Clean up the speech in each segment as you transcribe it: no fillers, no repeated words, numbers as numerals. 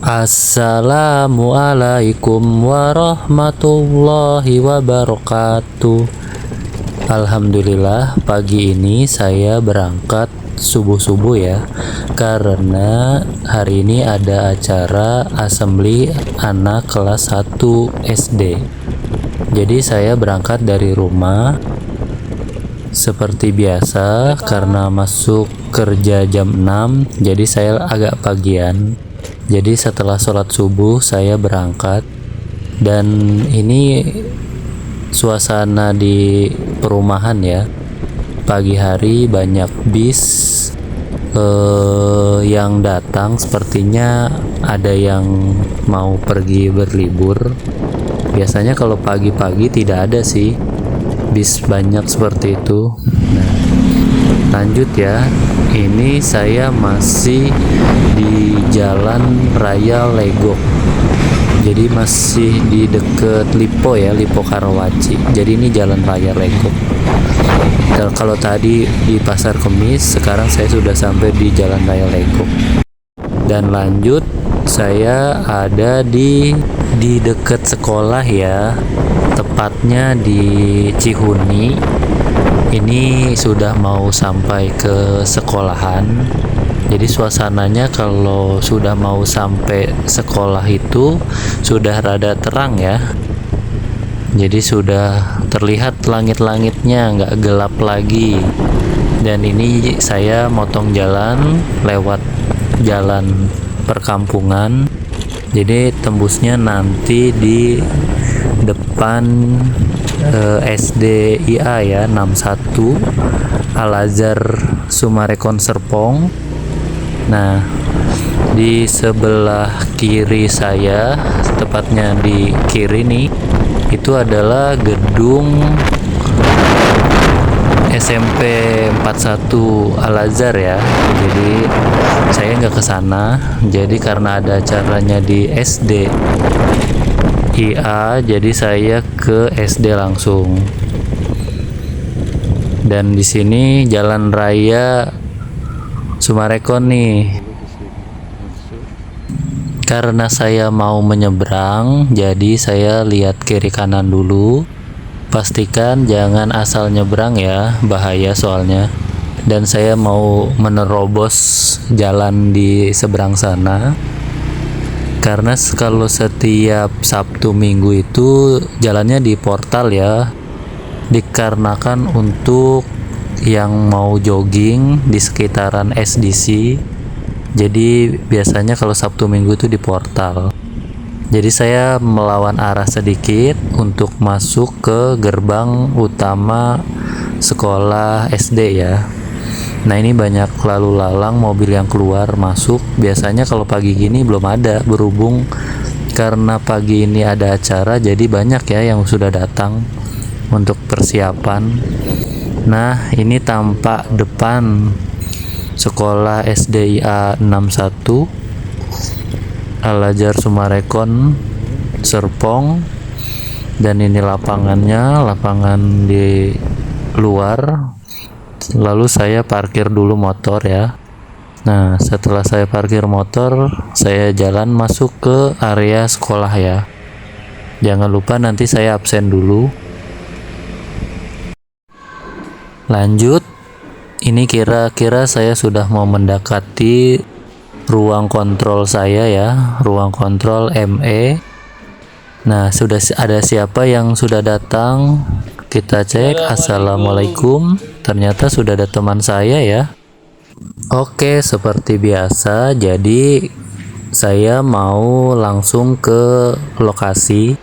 Assalamualaikum warahmatullahi wabarakatuh. Alhamdulillah, pagi ini saya berangkat subuh-subuh ya, karena hari ini ada acara asembli anak kelas 1 SD. Jadi saya berangkat dari rumah seperti biasa karena masuk kerja jam 6, jadi saya agak pagian. Jadi setelah sholat subuh saya berangkat, dan ini suasana di perumahan ya. Pagi hari banyak bis yang datang, sepertinya ada yang mau pergi berlibur. Biasanya kalau pagi-pagi tidak ada sih bis banyak seperti itu. Nah, lanjut ya. Ini saya masih di Jalan Raya Legok. Jadi masih di deket Lipo ya, Lipo Karawaci. Jadi ini Jalan Raya Legok. Kalau tadi di Pasar Kemis, sekarang saya sudah sampai di Jalan Raya Legok. Dan lanjut, saya ada di deket sekolah ya, tepatnya di Cihuni. Ini sudah mau sampai ke sekolahan. Jadi suasananya kalau sudah mau sampai sekolah itu sudah rada terang ya. Jadi sudah terlihat langit-langitnya, nggak gelap lagi. Dan ini saya motong jalan lewat jalan perkampungan. Jadi tembusnya nanti di depan SDIA ya, 61 Al-Azhar Sumarekon Serpong. Nah, di sebelah kiri saya, tepatnya di kiri nih, itu adalah gedung SMP 41 Al-Azhar ya. Jadi saya nggak ke sana. Jadi karena ada acaranya di SD IA, jadi saya ke SD langsung. Dan di sini Jalan Raya Sumarekon nih. Karena saya mau menyeberang, jadi saya lihat kiri kanan dulu. Pastikan jangan asal nyebrang ya, bahaya soalnya. Dan saya mau menerobos jalan di seberang sana. Karena kalau setiap Sabtu Minggu itu jalannya di portal ya, dikarenakan untuk yang mau jogging di sekitaran SDC. Jadi biasanya kalau Sabtu Minggu itu di portal. Jadi saya melawan arah sedikit untuk masuk ke gerbang utama sekolah SD ya. Nah, ini banyak lalu lalang mobil yang keluar masuk. Biasanya kalau pagi gini belum ada, berhubung karena pagi ini ada acara, jadi banyak ya yang sudah datang untuk persiapan. Nah, ini tampak depan sekolah SDIA 61 Al-Azhar Sumarekon Serpong. Dan ini lapangannya, lapangan di luar. Lalu saya parkir dulu motor ya. Nah, setelah saya parkir motor, saya jalan masuk ke area sekolah ya. Jangan lupa nanti saya absen dulu. Lanjut, ini kira-kira saya sudah mau mendekati ruang kontrol saya ya, ruang kontrol ME. Nah, sudah ada siapa yang sudah datang? Kita cek. Assalamualaikum. Ternyata sudah ada teman saya ya. Oke, seperti biasa, jadi saya mau langsung ke lokasi.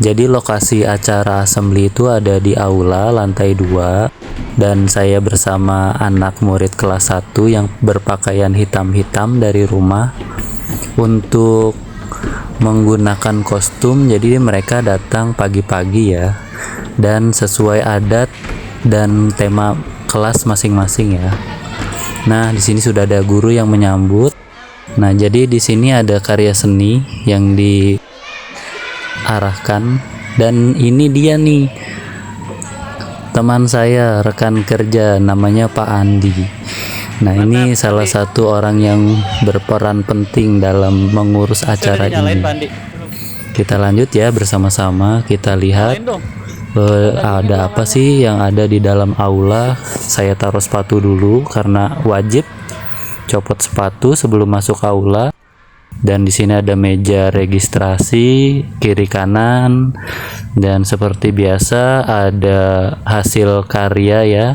Jadi lokasi acara assembly itu ada di aula lantai 2, dan saya bersama anak murid kelas 1 yang berpakaian hitam-hitam dari rumah untuk menggunakan kostum. Jadi mereka datang pagi-pagi ya, dan sesuai adat dan tema kelas masing-masing ya. Nah, di sini sudah ada guru yang menyambut. Nah, jadi di sini ada karya seni yang diarahkan, dan ini dia nih teman saya, rekan kerja, namanya Pak Andi. Nah, ini salah satu orang yang berperan penting dalam mengurus acara ini. Kita lanjut ya bersama-sama, kita lihat ada apa sih yang ada di dalam aula. Saya taruh sepatu dulu karena wajib copot sepatu sebelum masuk aula. Dan di sini ada meja registrasi kiri kanan, dan seperti biasa ada hasil karya ya,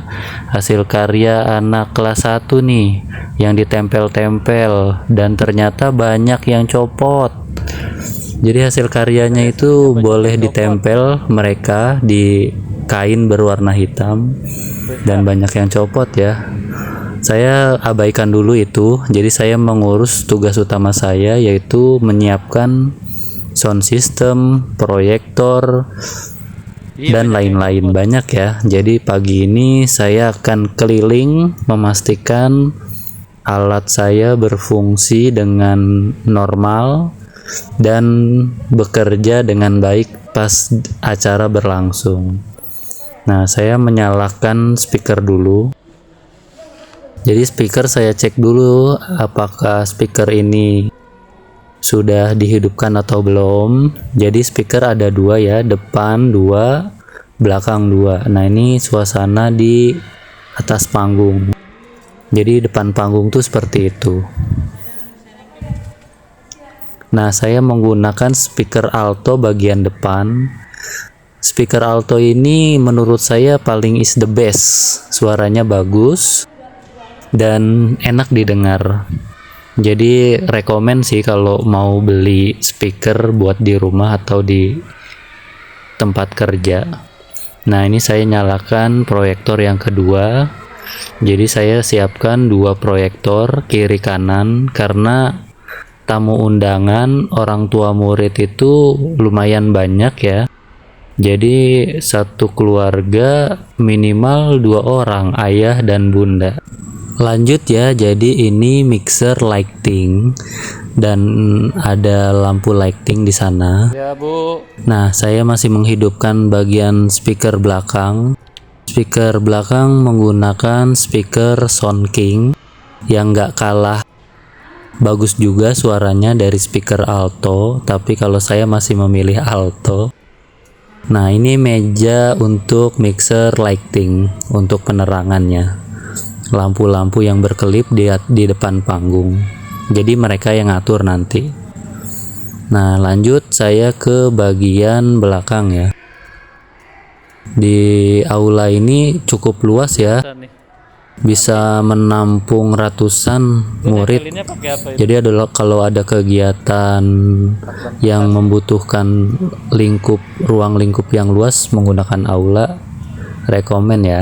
hasil karya anak kelas 1 nih yang ditempel-tempel, dan ternyata banyak yang copot. Jadi hasil karyanya itu boleh ditempel mereka di kain berwarna hitam, dan banyak yang copot ya. Saya abaikan dulu itu, jadi saya mengurus tugas utama saya, yaitu menyiapkan sound system, proyektor, dan lain-lain banyak ya. Jadi pagi ini saya akan keliling memastikan alat saya berfungsi dengan normal dan bekerja dengan baik pas acara berlangsung. Nah, saya menyalakan speaker dulu. Jadi speaker saya cek dulu apakah speaker ini sudah dihidupkan atau belum. Jadi speaker ada 2 ya, depan 2, belakang 2. Nah, ini suasana di atas panggung. Jadi depan panggung tuh seperti itu. Nah, saya menggunakan speaker alto bagian depan. Speaker alto ini menurut saya paling is the best. Suaranya bagus dan enak didengar. Jadi rekomen sih kalau mau beli speaker buat di rumah atau di tempat kerja. Nah, ini saya nyalakan proyektor yang kedua. Jadi saya siapkan 2 proyektor kiri kanan karena tamu undangan orang tua murid itu lumayan banyak ya. Jadi satu keluarga minimal 2 orang, ayah dan bunda. Lanjut ya, jadi ini mixer lighting dan ada lampu lighting di sana. Ya, Bu. Nah, saya masih menghidupkan bagian speaker belakang. Speaker belakang menggunakan speaker Sound King yang nggak kalah bagus juga suaranya dari speaker alto, tapi kalau saya masih memilih alto. Nah, ini meja untuk mixer lighting untuk penerangannya. Lampu-lampu yang berkelip di depan panggung. Jadi mereka yang ngatur nanti. Nah, lanjut saya ke bagian belakang ya. Di aula ini cukup luas ya. Bisa menampung ratusan murid. Jadi kalau ada kegiatan yang membutuhkan ruang lingkup yang luas menggunakan aula, rekomen ya.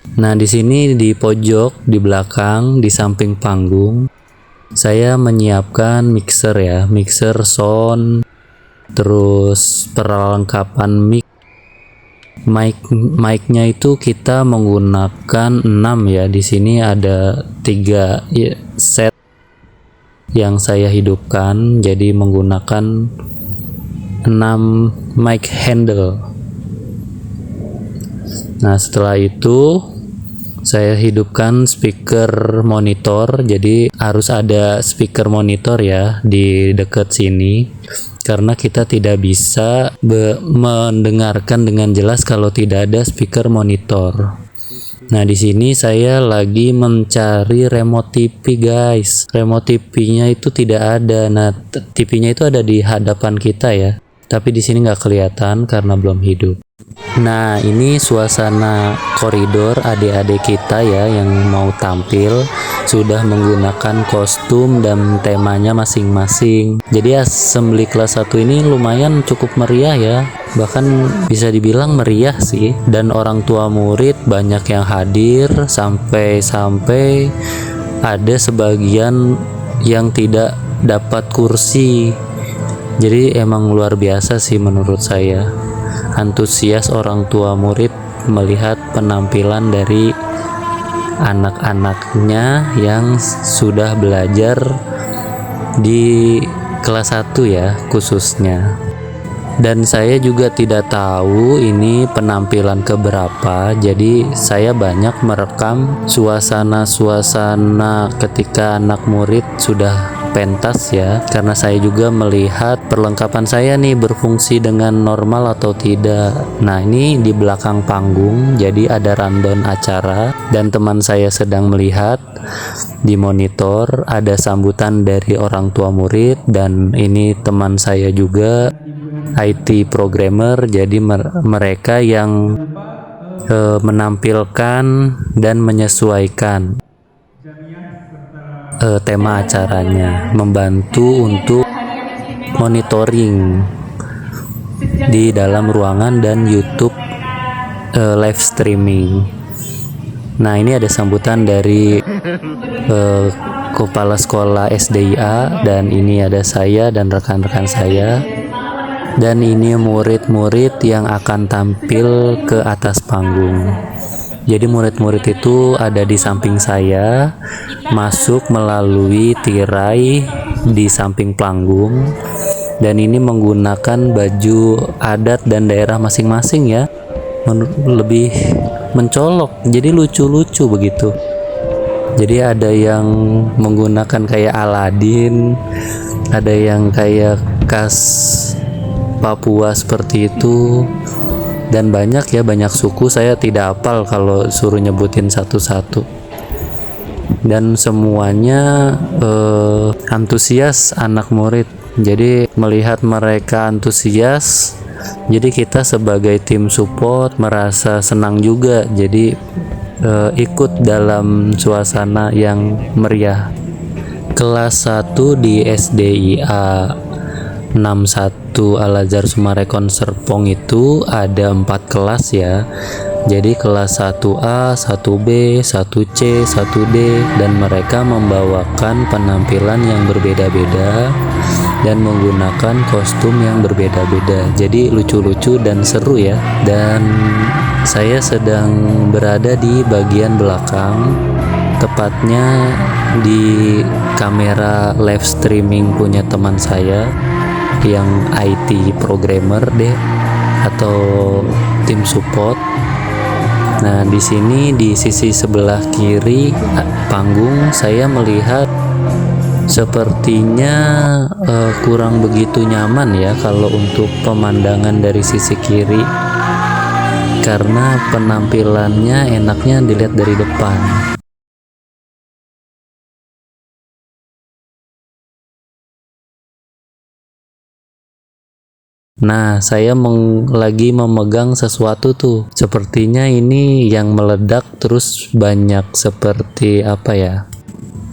Nah, di sini di pojok di belakang di samping panggung saya menyiapkan mixer ya, mixer sound, terus perlengkapan mic-nya itu kita menggunakan 6 ya. Di sini ada 3 set yang saya hidupkan, jadi menggunakan 6 mic handle. Nah, setelah itu saya hidupkan speaker monitor. Jadi harus ada speaker monitor ya di dekat sini, karena kita tidak bisa mendengarkan dengan jelas kalau tidak ada speaker monitor. Nah, di sini saya lagi mencari remote TV guys. Remote TV-nya itu tidak ada. Nah, TV-nya itu ada di hadapan kita ya, tapi di sini nggak kelihatan karena belum hidup. Nah, ini suasana koridor adik-adik kita ya yang mau tampil, sudah menggunakan kostum dan temanya masing-masing. Jadi assembly kelas 1 ini lumayan cukup meriah ya, bahkan bisa dibilang meriah sih. Dan orang tua murid banyak yang hadir, sampai ada sebagian yang tidak dapat kursi. Jadi emang luar biasa sih menurut saya. Antusias orang tua murid melihat penampilan dari anak-anaknya yang sudah belajar di kelas 1 ya khususnya. Dan saya juga tidak tahu ini penampilan keberapa, jadi saya banyak merekam suasana-suasana ketika anak murid sudah pentas ya, karena saya juga melihat perlengkapan saya nih berfungsi dengan normal atau tidak. Nah, ini di belakang panggung, jadi ada rundown acara dan teman saya sedang melihat di monitor, ada sambutan dari orang tua murid, dan ini teman saya juga IT programmer, jadi mereka yang menampilkan dan menyesuaikan tema acaranya, membantu untuk monitoring di dalam ruangan dan YouTube live streaming. Nah, ini ada sambutan dari kepala sekolah SDIA, dan ini ada saya dan rekan-rekan saya. Dan ini murid-murid yang akan tampil ke atas panggung. Jadi murid-murid itu ada di samping saya, masuk melalui tirai di samping panggung, dan ini menggunakan baju adat dan daerah masing-masing ya, lebih mencolok, jadi lucu-lucu begitu. Jadi ada yang menggunakan kayak Aladin, ada yang kayak khas Papua seperti itu, dan banyak ya, banyak suku. Saya tidak hafal kalau suruh nyebutin satu-satu, dan semuanya antusias anak murid. Jadi melihat mereka antusias, jadi kita sebagai tim support merasa senang juga, jadi ikut dalam suasana yang meriah. Kelas 1 di SDIA 61 Al-Azhar Sumarekon Serpong itu ada 4 kelas ya. Jadi kelas 1A, 1B, 1C, 1D, dan mereka membawakan penampilan yang berbeda-beda dan menggunakan kostum yang berbeda-beda. Jadi lucu-lucu dan seru ya. Dan saya sedang berada di bagian belakang, tepatnya di kamera live streaming punya teman saya yang IT programmer deh, atau tim support. Nah, di sini di sisi sebelah kiri panggung saya melihat sepertinya kurang begitu nyaman ya kalau untuk pemandangan dari sisi kiri, karena penampilannya enaknya dilihat dari depan. Nah, saya lagi memegang sesuatu tuh. Sepertinya ini yang meledak terus banyak, seperti apa ya?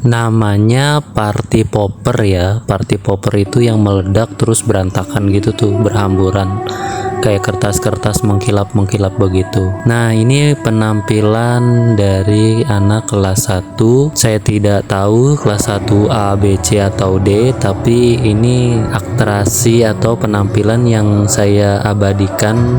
Namanya party popper ya. Party popper itu yang meledak terus berantakan gitu tuh, berhamburan. Kayak kertas-kertas mengkilap-mengkilap begitu. Nah, ini penampilan dari anak kelas 1. Saya tidak tahu kelas 1 A, B, C atau D, tapi ini atraksi atau penampilan yang saya abadikan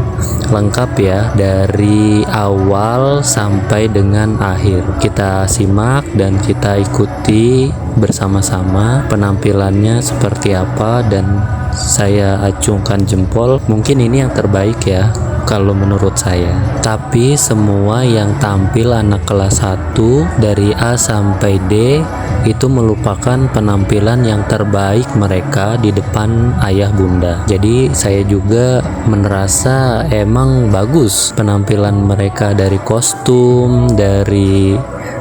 lengkap ya, dari awal sampai dengan akhir. Kita simak dan kita ikuti bersama-sama penampilannya seperti apa, dan saya acungkan jempol. Mungkin ini yang terbaik ya kalau menurut saya. Tapi semua yang tampil anak kelas 1 dari A sampai D itu merupakan penampilan yang terbaik mereka di depan ayah bunda. Jadi saya juga merasa emang bagus penampilan mereka, dari kostum, dari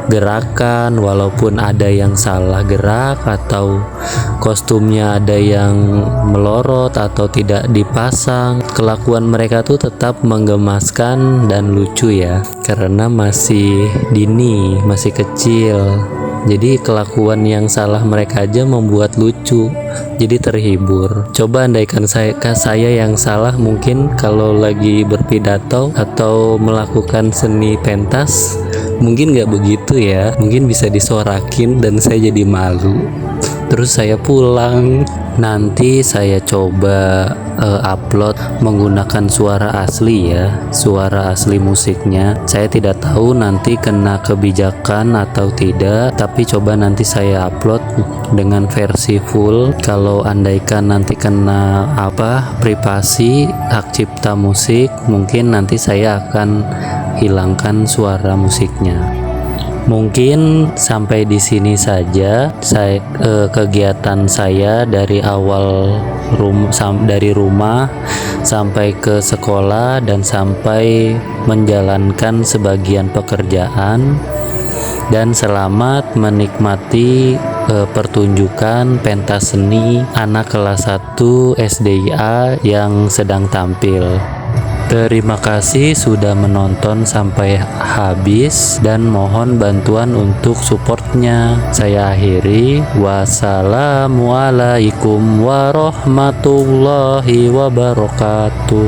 gerakan, walaupun ada yang salah gerak atau kostumnya ada yang melorot atau tidak dipasang, kelakuan mereka tuh tetap menggemaskan dan lucu ya, karena masih dini, masih kecil. Jadi kelakuan yang salah mereka aja membuat lucu, jadi terhibur. Coba andaikan saya yang salah, mungkin kalau lagi berpidato atau melakukan seni pentas, mungkin nggak begitu ya, mungkin bisa disorakin dan saya jadi malu. terus saya pulang. Nanti saya coba upload menggunakan suara asli ya, suara asli musiknya. Saya tidak tahu nanti kena kebijakan atau tidak, tapi coba nanti saya upload dengan versi full. Kalau andaikan nanti kena privasi hak cipta musik, mungkin nanti saya akan hilangkan suara musiknya. Mungkin sampai di sini saja kegiatan saya dari awal dari rumah sampai ke sekolah dan sampai menjalankan sebagian pekerjaan. Dan selamat menikmati pertunjukan pentas seni anak kelas 1 SDIA yang sedang tampil. Terima kasih sudah menonton sampai habis dan mohon bantuan untuk supportnya. Saya akhiri. Wassalamualaikum warahmatullahi wabarakatuh.